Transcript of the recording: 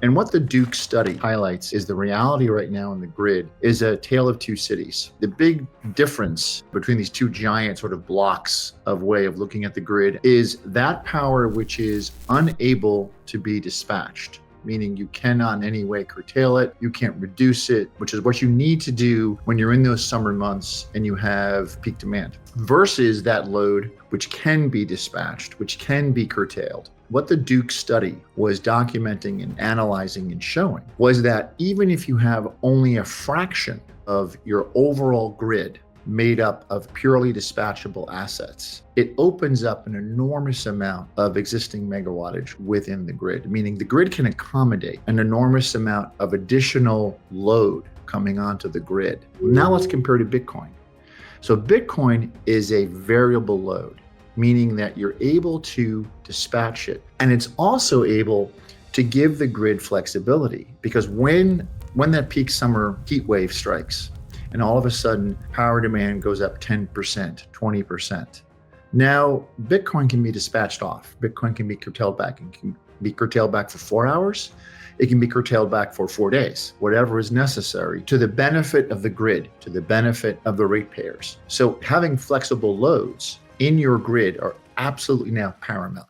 And what the Duke study highlights is the reality right now in the grid is a tale of two cities. The big difference between these two giant sort of blocks of way of looking at the grid is that power which is unable to be dispatched, meaning you cannot in any way curtail it, you can't reduce it, which is what you need to do when you're in those summer months and you have peak demand, versus that load which can be dispatched, which can be curtailed. What the Duke study was documenting and analyzing and showing was that even if you have only a fraction of your overall grid made up of purely dispatchable assets, it opens up an enormous amount of existing megawattage within the grid, meaning the grid can accommodate an enormous amount of additional load coming onto the grid. Now let's compare to Bitcoin. So Bitcoin is a variable load, meaning that you're able to dispatch it. And it's also able to give the grid flexibility, because when that peak summer heat wave strikes, and all of a sudden power demand goes up 10%, 20%. Now, Bitcoin can be dispatched off. Bitcoin can be curtailed back. It can be curtailed back for 4 hours. It can be curtailed back for 4 days, whatever is necessary to the benefit of the grid, to the benefit of the ratepayers. So having flexible loads in your grid are absolutely now paramount.